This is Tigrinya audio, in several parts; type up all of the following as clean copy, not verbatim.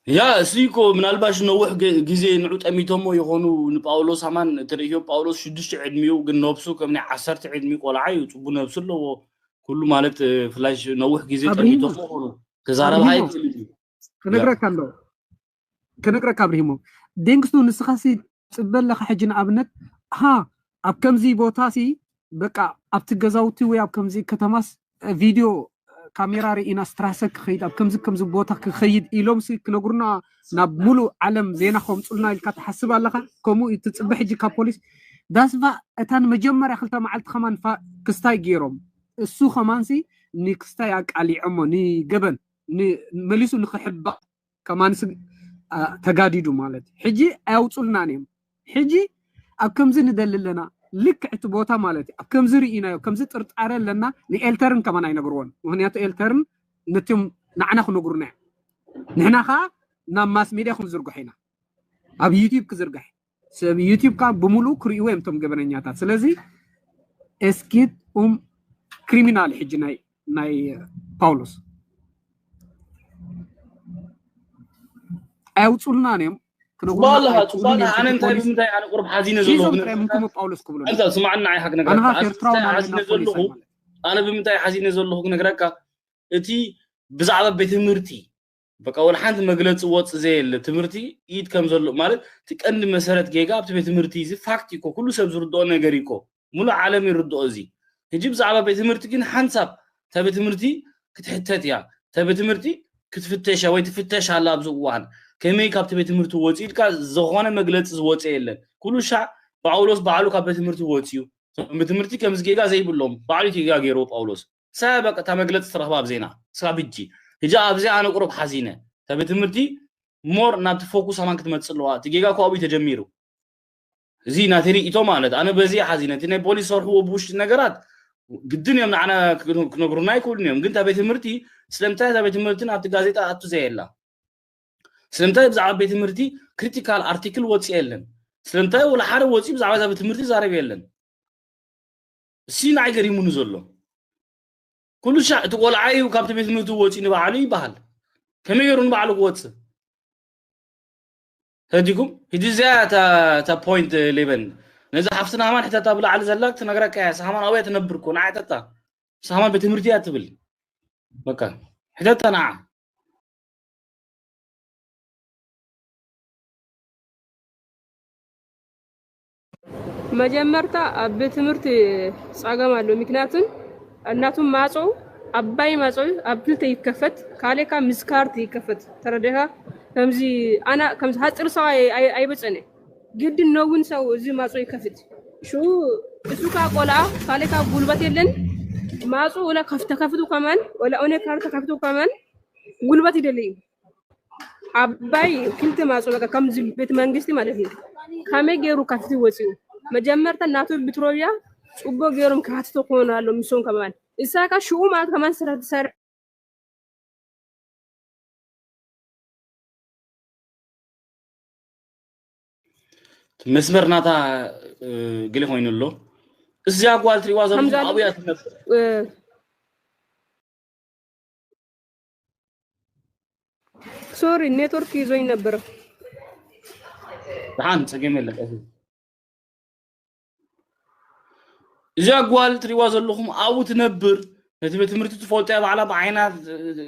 يا سيكو من الباش نوح جزء نعود أميتهم يخونوا نباولوس همان تريهم باولوس شدش عدميو جنوبسو كمن عصرت عدمي ولا عيوت وبنا بسلو كله مالت فلاش نوح جزء أميتهم يخونوا كزارة هاي كنقرأ كابريمو دينكسو نسخاسي تبلغ حجنا أبنت ها أب كمزي بوتاسي بقى أب تجزاوتي ويا أب كمزي كتماس فيديو كاميرا رئينا ستراسك خيد أب كمزي بوتاك خيد إلهم سي كنقرنا نبملو علم زينا خوم تقولنا الكات حسب الله كمو يتتصبح يجي كابوليس داسفا أتان مجمّر أخلتا معلت خمان فا كستاي جيروم السو خمانسي ني كستاي علي عمو ني جبن ني مليسو نخحب كمان تجاديدو مالت حجي أوصلنا نيم حجي أبكمز ندل لنا لك اعتبوتها مالتي أبكمز رئينا وكمز ترتعرن لنا لإلترن كمان أي نقرون وهنيات إلترن نتيم نعنا خو نقرنا نحنا خا نام ماس ميديا خو زرقحينا أب يوتيوب كزرقح سب يوتيوب كان بمولو كريوه امتم قبرنياتات سلازي اسكيد كريمينال حجي ناي باولوس أوصلنا نيم والله تبالها أنا أنت بمتى أنا قرب حزين زلوا منكم باولوس قبلون أنت سمعنا أي حق نقرأ أنا بمتى حزين زلوا نقرأك أتي بزعل بيت مرتي بقى أول حد مجلس واتس زي التمرتي يد كم زلوا مالك تكأن مسألة جيجا بتبيت مرتي زي فاكتيكو كله سبز ردوا نجاريكو ملا عالمي ردوا زي يجيب زعل بيت مرتي كن حنسب تبيت مرتي كتحتت يا تبيت مرتي كتفتش أو يتفتش على بزوان كمي كابت بيت مرتو واتي كا زغانة مجلس واتي إلا كل شيء باولوس بعلو كابت بيت مرتو واتيو بيت مرتي كم زجيجا زي بلوم بعلي تيجا جيرو باولوس سابق تمجلس ترحب زينا سابجي هجا أبزي أنا قرب حزينة تبيت مرتي مور نات فوكس همان كتمت سلوا تيجا كوابي تجميرو زينا تري إتو مالد أنا بزي حزينة تني بوليس صار هو بوش نجارات الدنيا معنا كنقرناي كل يوم قلت تبيت مرتي سلمتها تبيت مرتي نعطي جازيتا أتو زي إلا سلمتها بزعل بيت مرتي كريتيكال أرتيكل واتي إلن سلمتها ولا حار واتي بزعل بيت مرتي زارب إلن سين عاي قريمو نزلو كل شيء تقول عاي وكابت بيت مرتي واتي نبعلي بحال كم يرون بعلو واتس هديكم هدي زي تا بوينت 11 نزا حفتنا همان حتى تابلا على زلاك تنقرأك يا سهمان أوية تنبركو نعي تتا سهمان بيت مرتي أتبل بكا حتى تنعى مجمرتا بتمرتي صاغم አለው ምክንያቱም እናቱም ማጾው አባይ ማጾው አብልተ ይከፈት ካሌካ ምስካርት ይከፈት ተረደها ከምዚ አና ከምዚ ሀጥር ሰው አይበጸነ ግድ ነውን ሰው እዚ ማጾው ይከፈት ሹ እሱ ካቆላ ካሌካ ጉልበት የለን ማጾው ወላ ከፍቱ ከማን ወላ ኦኔ ካርታ ከፍቱ ከማን ጉልበት ይደለይ አባይ ክልተ ማጾው በቃ ከምዚ ቤት መንግስት ማለት ነው ካመገሩ ከፍቱ ወጪው مجمرت الناتو بترويا وبو غيرهم كاتو كونالو مسون كمان اساكا شو ما كمان سر مسمرناتا قلي خوينلو ازيا قوالتري وازم ابيات سوري نيتورك يزوي نبر تعال تسجملك إذا قال تريواز اللهم أو تنبر نتبي تمرت تفولتها على بعينها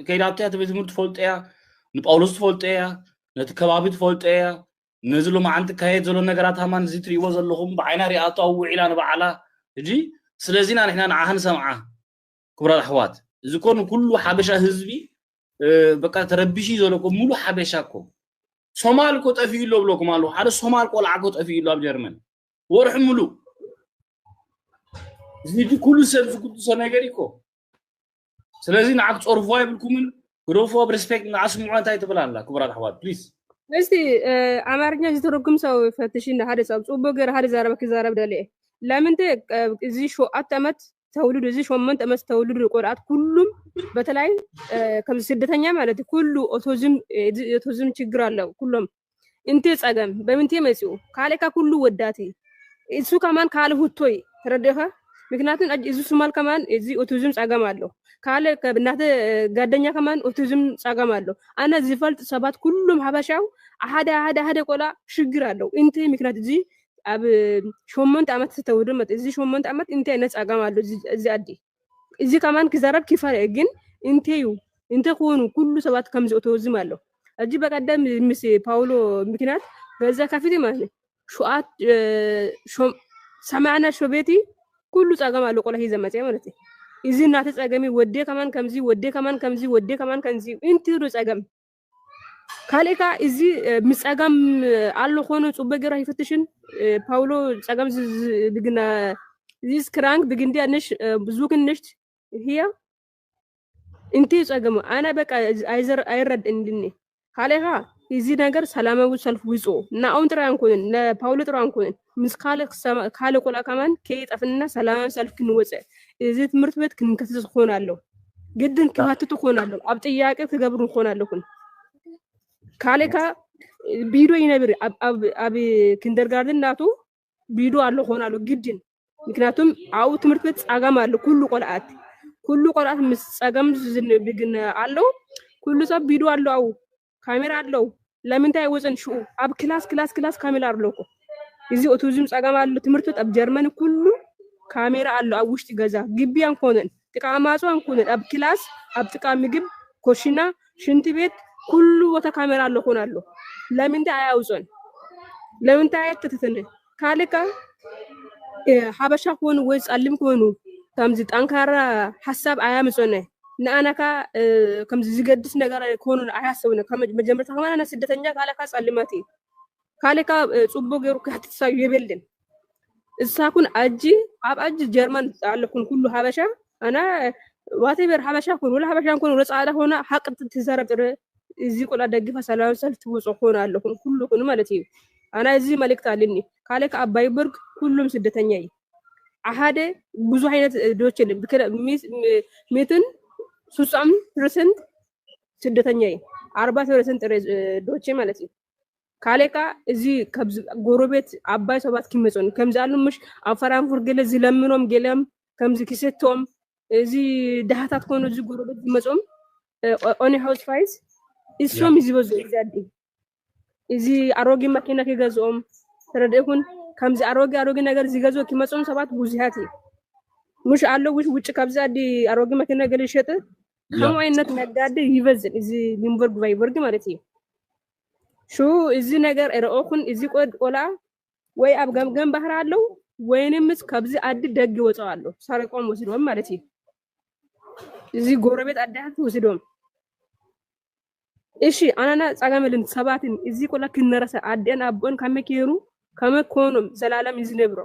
كيراتها تبي تمرت تفولتها نبأولوس تفولتها نتكبابي تفولتها نزلوا ما عندك هاي زلوا نجارات همان زي تريواز اللهم بعينها رئاتها وعيلان بعلا يجي سلازينا نحن نعهن سمعة كبر الأحوات إذا كانوا كله حبشة حزبي بقى تربيشي زلوا ملو حبشاكم سومال كوت أفيلو بلوكم مالو هذا سومال كول عقود أفيلو بجرمن ورح ملو زيدي كل سلف كنت سنجاريكو سلازي نعك تصرفوا بالكمن روفوا بريسبكت ناس معان تاي تبلان لا كبر الحواد بليز استي امارኛ ሲተረጉም ሰው ፈትሽና ሀደ ሰው ጾቦገር ሀደ ዛረበክ ዛረብ ደለ ለምንተ እዚ ሾ አተመት ተውልድ እዚ ሾ መንተ መስ ተውልድ ቆራት ሁሉም በተለይ ከም ስደተኛ ማለት ሁሉ ኦቶዝም ችግር አለው ሁሉም እንቴ ጸገም በምንቴ መጽኡ ካለካ ሁሉ ወዳቲ እሱ ከማን ካለ ሁቶይ ተረደኸ ምክንያቱም እዚ ሱማል ከማን እዚ ኦቲዝም ጻጋም አለው ካለ ከብናተ ጋደኛ ከማን ኦቲዝም ጻጋም አለው አና ዝፈልጥ ሰባት ሁሉም ሀበሻው አሃደ ቆላ ሽግር አለው እንት ምክንያት እዚ አብ 8 ዓመት ተወደ መጥ እዚ 8 ዓመት እንት አይነት ጻጋም አለው እዚ አዲ እዚ ከማን ክዘረብ ክፈረ ግን እንተ ኮኑ ሁሉ ሰባት ከምዚ ኦቲዝም አለው እጂ በቀደም ምስ ፓውሎ ምክንያት በዛ ከፊት ማለት ሹአት ሰማዕና ሾቤቲ كل ጻጋም አለው ቆላ ሂዘ መጽ ማለት እዚ እናተ ጻጋሚ ወደ ከማን ከምዚ እንቲሩ ጻጋም ካሌካ እዚ ምጻጋም አሎ ሆኖ ጽበ ገራ ይፈትሽን ፓውሎ ጻጋም ብግና ዚስ ክራንክ ብግንዲ አንሽ ብዙክንሽ ሂያ እንቲ ጻጋም አና በቃ አይረድ እንድኒ ካሌካ እዚ ነገር ሰላማዊ ሰልፍ ውጾ እና አሁን ጥራን ኮን ለፓውሎ ጥራን ኮን ምስካለ ቆላ ከማን ከይጣፍና ሰላማዊ ሰልፍ ክንወጽ እዚ ትምርት ቤት ክንከተስ ሆናለሁ ግድን ከሃትቱ ሆናለሁ አብ ጥያቄ ተገብሩ ሆናለሁ ካሌካ ቢዶ ይነብር አብ ኪንደርጋርተን ናቱ ቢዶ አለ ሆናለሁ ግድን ምክንያቱም አው ትምርት ቤት ጻጋም አለ ኩሉ ቆላአት ምስ ጻጋም ዝንብግና አለው ኩሉ ሰብ ቢዶ አለው አው ካሜራ አለው ለምን ታይወጽን ሹ አብ ክላስ ካሜራ አለው እዚ ኦቲዝም ጻጋም አለ ትምርት ቤት አብ ጀርመን ኩሉ ካሜራ አለው አብ ውሽጥ ገዛ ግቢያን ኮነን ጥቃማጾን ኮነን አብ ክላስ አብ ጥቃ ምግብ ኮሽና ሽንት ቤት ኩሉ ቦታ ካሜራ አለው ሆናለሁ ለምን ታያውጽን ለምን ታያተተነ ካለካ ሀበሻ ኮኑ ወይ ጻልም ኮኑ ከምዚ ጠንካራ ሐሳብ አያምጽነ ናአናካ ከምዚ ዝገድስ ነገር ኮኑ አያሰብነ ከመጀመርታ ከማና ስደተኛ ካለካ ጻልማቲ ካለካ ጽቦ ገሩ ከትሳዩ ይበልልን እሳኩን አጂ ጀርመን አለኩን ሁሉ ሀበሻ አና ዋቴበር ሀበሻ ኮኑ ወላ ሀበሻን ኮኑ ረጻዳ ሆና ሐቅ ትዘረብጥረ እዚ ቆላ ደግፋ ሰላም ሰልፍ ወጾ ሆና አለኩን ሁሉ ኮኑ ማለት እዩ አና እዚ መልእክት አለኒ ካለካ አባይበርግ ሁሉም ስደተኛ ይ አሃደ ብዙ አይነት ዶችን ሚትን 60% ስደተኛ ይ 40% ዶቼ ማለት እዩ ካሌካ እዚ ከብዝ ጎሮቤት አባይ ሰባት kimeጾን ከምዚ አሉምሽ አፈራንፉር ገለ ዝለምኖም ገለም ከምዚ ክሰቶም እዚ ደሃታት ኮኑ እዚ ጎሮቤት ዝመጾም ኦኒ ሃውስ ፋይስ እሶም ይዝበዙ ይዛዲ እዚ አሮጊ መኪና ከገዞም ተረደኩን ከምዚ አሮጊ ነገር ዝገዞ kimeጾም ሰባት ብዙሃት ሙሽ አለው ውጭ ካብዛዲ አሮጊ መኪና ገለ ይሸጥ ከማይነት ነጋዴ ይበዝን እዚ ሊምበርግ ባይበርግ ማለት እዩ ሹ እዚ ነገር እረኦኩን እዚ ቆላ ወይ አብ ገምገም ባህር አለው ወይንምስ ካብዚ አዲ ደግ ወጣው አለው ሳረቆም ወስዶም ማለት እዩ እዚ ጎረቤት አዳት ወስዶም እሺ አናና ጻጋመልን ሰባትን እዚ ቆላ ክነረሰ አደን አቦን ከመከሩ ከመኮኖም ዘላለም ይዝነብሮ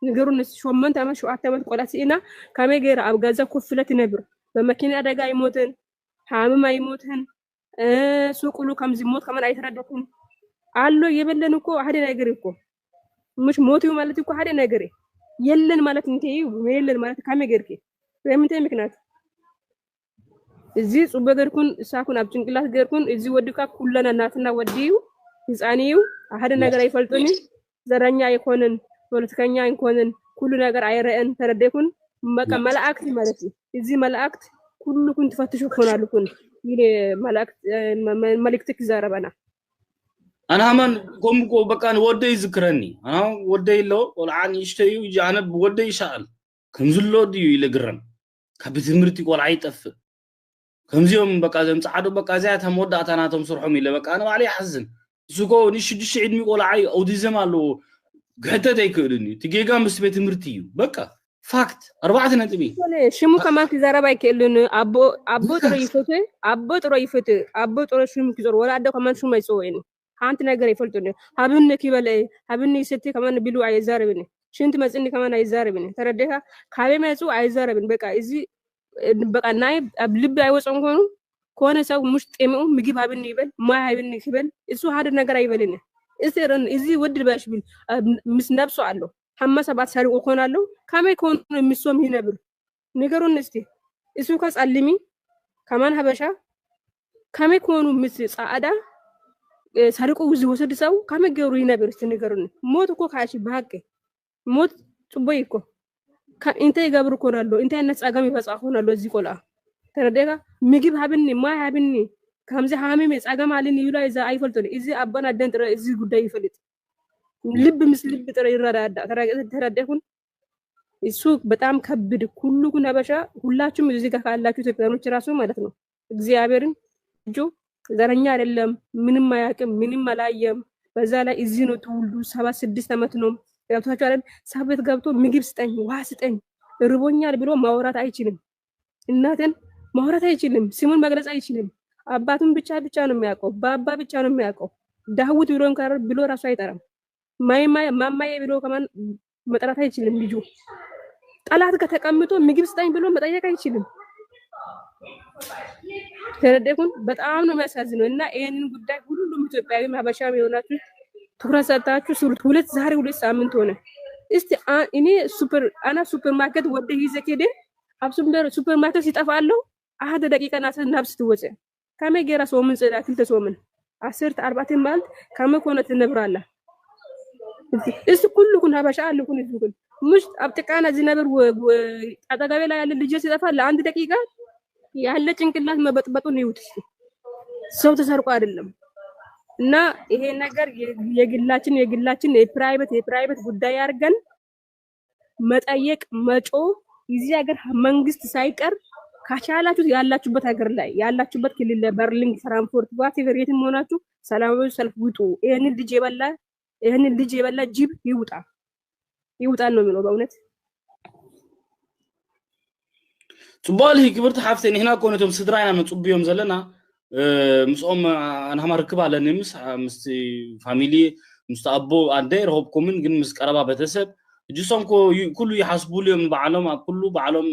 ንገሩን ሾመንት አመት ሹአት አመት ቆላ ሲና ከመገራ አብ ጋዛ ኮፍለት ነብር በመኪና አደጋ ይሞትን ሃምማ ይሞትን ሱቁሉ ከምዚ ሞት ከመን አይተረደኩም አሎ የበለን እኮ አደ ነገር እኮ ምሽ ሞቱ ማለት እኮ አደ ነገር የለን ማለት እንተይ የለን ማለት ከመገርኪ በእምንተ ምክንያት እዚ ጽበ ገርኩን እሳኩን አብ ጭንቅላት ገርኩን እዚ ወድካ ኩለና እናትና ወዲዩ ህፃኒዩ አደ ነገር አይፈልጡኒ ዘረኛ አይኮንን ፖለቲከኛ አይኮንን ኩሉ ነገር አይረአን ተረደኩን መቀ መላእክት ማለት እዚ መላእክት ኩሉኩን ተፈትሹ ሆናሉኩን ይሄ መልእክት ዘረበና انا من قومكو بقى ودي يذكرني انا ودي له ولعن يشتيو جانب ودي يشال كمزلو ديو يلغرم كبتمرتي قول عيطف كمزيوم بقى زم صعدو بقى زيات موداتاناتهم سرحهم يله بقى انا علي حزن سوقو نشدش عيد قول عي اوديزم አለው ገተተ ይከድኒ ትጌጋ መስበት ትምርቲዩ በቃ ፋክት 4 ነጥብ ሽሙ ከማን ዘረባ ይከልን አቦ ጥሮ ይፈቱ አቦ ጥሮ ሽሙ ክዞር ወላደ ከማን ሽሙ አይጾወይኒ አንተ ነገር ይፈልጡኝ ሀብን ከበለ ሀብን ይሰጥ ከማን ቢሉ አይዛረብኒ ሽንት መጽኒ ከማን አይዛረብኒ ተረደካ ካቤ መጹ አይዛረብኒ በቃ እዚ በቃ ናይ ልብ አይወጽም ኮነ ሰው ሙሽ ጤመው ምግብ ሀብን ይበል ማይ ሀብን ይበል እሱ ሀደ ነገር አይበልኒ እስረን እዚ ወድል ባሽ ቢል ምስ ነብሱ አለው ሐማ ሰባት ሰሪቆ ኮናለው ካሜ ኮን ምሶም ይነብር ነገሩን እስቲ እሱ ከጻልሚ ከማን ሀበሻ ካሜ ኮኑ ምስ ጻአዳ ሰሪቆ ውዝ ወሰድ ሰው ካሜ ገሩ ይነብር እስቲ ነገሩን ሞት እኮ ካሽ ባቀ ሞት ጽቦይ እኮ انت يقبر كونالو انت الناس اقام يفصح كونالو زي كولا ترديك ميجيب هابني ما هابني كمزي حامي اقام عليني يلا اذا ايفلتون اذا ابنا دنت اذا ጉዳይ ይፈልጥ ልብ ምስል ልብ ጥረ ይረዳዳ ተረዳሁን እሱ በጣም ከብድ ሁሉ ግን አበሻ ሁላችሁም እዚህ ጋር ካላችሁ ኢትዮጵያኖች ራሱ ማለት ነው እግዚአብሔርን እጆ ዘረኛ አይደለም ምንም አያውቅም ምንም አላየም በዛ ላይ እዚህ ነው ትውልዱ 76 አመት ነው ያውታችሁ አይደል ሳቤት ገብቶ ምግብ ስጠኝ ውሃ ስጠኝ ርቦኛል ብሎ ማውራት አይችልም እናትን ማውራት አይችልም ስሙን መግለጽ አይችልም አባቱን ብቻ ነው የሚያውቀው ባባ ብቻ ነው የሚያውቀው ዳውት ብሎን ካር ብሎ ራሱ አይጠራም ማማዬ ብሎ ከማን መጥራት አይችልም ልጁ ጠላት ከተቀምጦ ምግብ ስጠኝ ብሎ መጠየቅ አይችልም ተረደኩን በጣም ነው የሚያሳዝነው እና ይሄንን ጉዳይ ሁሉም ኢትዮጵያዊ ማበሻም ይሆናችሁ ትኩረት ሰጣችሁ ሱሩት ሁለት ሳምንት ሆነ እስቲ እኔ ሱፐር ማርኬት ወደ ይዘከደ አብሱምበር ሱፐር ማርኬት ሲጠፋለው አሃደ ደቂቃ ናብስ ትወጨ ከመገራ ሶምን ጽዳክል ተሶምን 10 40 ማለት ከመኮነት ነብራላ እስቲ ሁሉ ኩን ሀበሻ አለ ኩን ይዙል ሙሽ አብጥቃና እዚህ ነበር አጠገቤ ላይ ያለ ልጅ ሲጠፋ ለአንድ ደቂቃ ያለ ጭንቅላት መበጥበጡን ይውት ሰው ተሰርቆ አይደለም እና ይሄ ነገር የግላችን የፕራይቬት ጉዳይ አድርገን መጠየቅ መጮ እዚህ ሀገር መንግስት ሳይቀር ካቻላችሁ ያላችሁበት ሀገር ላይ ያላችሁበት ክልል በርሊን ፍራንክፈርት ዋትኤቨር የትም ሆናችሁ ሰላማዊ ሰልፍ ውጡ ይሄንን ልጅ የበላ ጅብ ይውጣ ነው የሚለው በእውነት ጽባልህ ክብርት ሓፍተን هنا ኮነቶም ስድራይና መጽብዮም ዘለና ምስኦም ኣንሃማ ርክብ ኣለኒ ምስ ፋሚሊ ምስ ኣቦ ኣንደይ ረሆብኩምን ግን ምስ ቀረባ ቤተሰብ እጅሶም ኩሉ ይሓስቡልዮም በዓሎም ኩሉ በዓሎም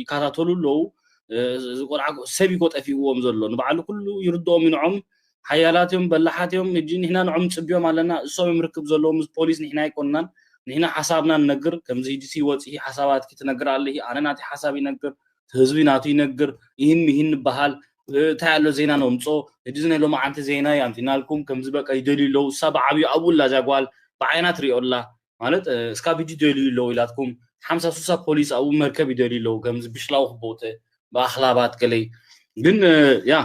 ይካታተሉ ለው ቆልዓ ሰብ ይቆጠፊዎም ዘሎ ንበዓሉ ኩሉ ይርድኦም ይንዖም ሓያላትዮም በላሓትዮም እጂ ንሕና ንዖም ጽብዮም ኣለና እሶም ምርክብ ዘሎ ምስ ፖሊስ ንሕና ይቆናን ንሕና ሓሳብና ንነግር ከምዚ ዲሲ ወጽኢ ሓሳባት ክትነግር ኣለህ ኣነ ናቲ ሓሳብ ይነግር ህዝቢ ናቱ ይነግር ይህን በሃል ታያሎ ዜና ነው ምጾ እድዝነ ሎ ማዓንተ ዜና ያንቲናልኩም ከምዚ በቃ ይደሊለው ሰብዓቢ አቡላ ዛጓል በዓይናት ሪኦላ ማለት እስካ ቢጂ ደሊለው ኢላትኩም 56 ፖሊስ አቡ መርከብ ይደሊለው ከምዚ ብሽላው ቦተ በአخلاባት ገለይ ግን ያ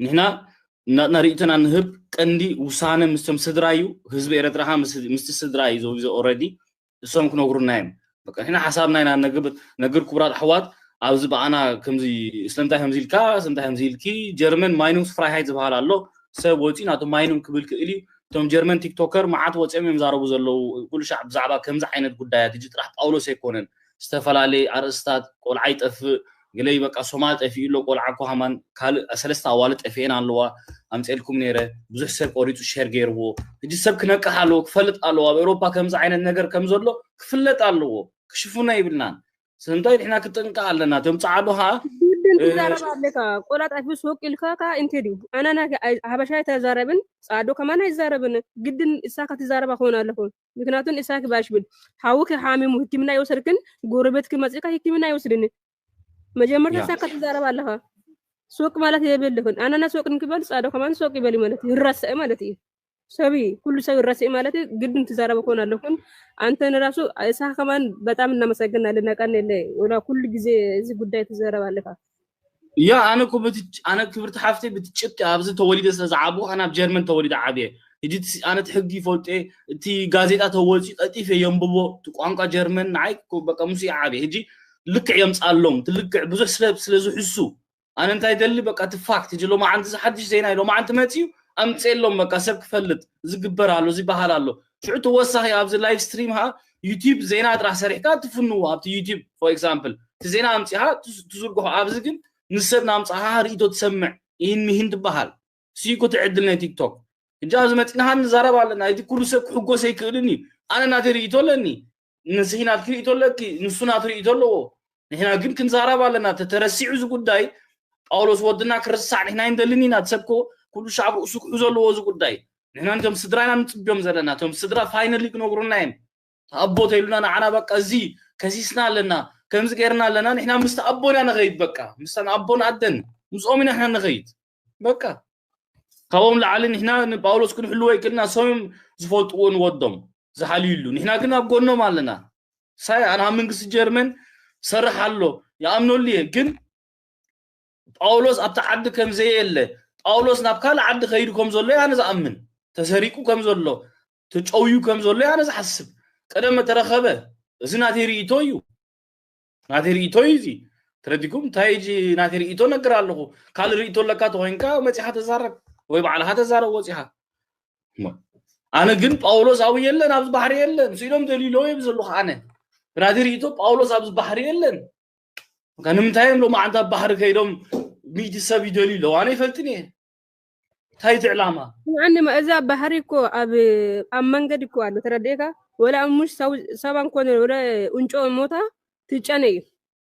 ንሕና ናሪእተና ንህብ ቀንዲ ውሳነ ምስተም ስድራዩ ህዝቢ ኤርትራሃ ምስቲ ስድራዩ ዞ ኦሬዲ እሶም ክነግሩናይም በቃ ንሕና ሓሳብና ኢና ነግር ኩብራት ኣሕዋት ኣብዚ በአና ከምዚ ስለምታይ ከምዚልኪ ጀርመን ማይኑንስ ፍራይሃይት ዝበሃል ኣሎ ሰብ ወጪ ናቱ ማይኑን ክብል ክእሊ ቶም ጀርመን ቲክቶከር ማዓት ወፂኦም እዮም ዛረቡ ዘለው ኩሉ ሻዕ ብዛዕባ ከምዚ ዓይነት ጉዳያት እጂ ጥራሕ ጳውሎስ ኣይኮነን ዝተፈላለየ ኣርእስታት ቆልዓ ይጠፍእ ገለይ በቃ ሶማል ጠፊኡ ሎ ቆልዓ ኮሃማን ካልእ ሰለስተ ኣዋልድ ጠፊአን ኣለዋ ኣምፅልኩም ነይረ ብዙሕ ሰብ ቆሪፁ ሸር ገይርዎ እጂ ሰብ ክነቅሕ ኣለዎ ክፈልጥ ኣለዎ ኣብ ኤውሮፓ ከምዚ ዓይነት ነገር ከም ዘሎ ክፍለጥ ኣለዎ ክሽፉና ይብልናን سنتاي احنا كتنقا لنا تم صعدوها تزارب عليك قولات افي سوق الكاكا انتدي انا حبشاي تزاربن صادو كمان يزاربن جدن اساك تزارب هنا لكم مكناتن اساك باشبل حاوك حامي حكمنا يوسركن غوربتك مصيكا حكمنا يوسرن مجمر اساك تزارب عليها سوق مالت يبلكن انا سوق نكبل صادو كمان سوق يبل مالت يرسئ مالت ሰቢ ሁሉ ሰው ይረሴ ማለት ግድን ተዛረበ ሆናለሁን አንተን ራሱ እሳ ከማን በጣም እናመሰግናለን ነቀነለ ወላ ሁሉ ጊዜ እዚህ ጉዳይ ተዘረባለካ ያ አነ ክብርት ሓፍቴ ብትጭጥ ኣብዚ ተወሊደ ስለዛዓቡ አና በጀርመን ተወሊደ ዓብየ እጂ አነ ትሕጊ ፈልጤ እቲ ጋዜጣ ተወልጪ ጠጢፈ የንብቦ ቋንቋ ጀርመን ናይ በቃ ሙሲ ዓብየ እጂ ልክዕ የምጻሎም ትልክዕ ብዙሕ ስለዝሕሱ አነ እንታይ ደሊ በቃ ትፋክት እጂ ሎማ አንተ ሓድሽ ዜና ሎማ አንተ መጽዩ أمثلهم مكاسب كفلت زجبر على زي بحالله شو توصح يا أبز لايف ستريم ها يوتيوب زينات راح سريعات تفنوا أبت يوتيوب for example تزينا أمثها تزرقها أبز جن نسبنا أمثها ريدو تسمع إن مهند بحال سيكو تعدلنا تيك توك إجازة متنا هنزارب على نادي كل سب حقوق سيكلني أنا نادري يتولني نسينا نادري يتولك نسونا نادري يتولو هنا جن كنزارب على نات ترسي عز قداي أولوس ودنا كرسان هنا يندلني ناتسبكو كل شعب أسوق حزول وزوج قداي نحن عندهم سدرانا نتبيهم زلنا توم سدرا فاينل ليك نقولناهم أبو تيلونا أنا بقى زي كسيسنا لنا كم زكرنا لنا نحن مستأبونا نغيد بقى مستأبونا عدن مزومنا إحنا نغيد بقى قوم لعلن إحنا باولوس كن حلوة كنا صوم زفوت ونودم زحليلو نحن كنا بقولنا مالنا ሳይ አና መንግስት ጀርመን ሰርሓሎ ያምኖልየ ግን ጳውሎስ ኣብታ ዓዲ ከም ዘየለ ጳውሎስ ናብ ካል ዓዲ ከይዱ ከም ዘሎ ያነ ዝኣምን ተሰሪቁ ከም ዘሎ ተጨውዩ ከም ዘሎ ያነ ዝሓስብ ቀደም ተረኸበ እዚ ናተይ ሪኢቶ እዩ ናተይ ሪኢቶ እዩ ትረዲኩም ታይጂ ናተይ ሪኢቶ ነገር ኣለኹ ካል ሪኢቶ ለካ ተኮይንካ መጽሓ ተዛረብ ወይ በዓልኻ ተዛረብ ወጽሓ ኣነ ግን ጳውሎስ ኣብ የለን ኣብ ባህር የለን ሲሎም ደሊሎ ይብዘሉ ኻነ ናተይ ሪኢቶ ጳውሎስ ኣብ ባህር የለን ከንምታይም ሎ ማዕንታ ባህር ከይዶም ሚድ ሰብ ይደሊሎ ኣነ ይፈልጥኒ ታይት ዕላማ يعني ما إذا بحريكو أب منجدكو على ترديكا ولا مش سبان كون ولا أنجو موتا تجاني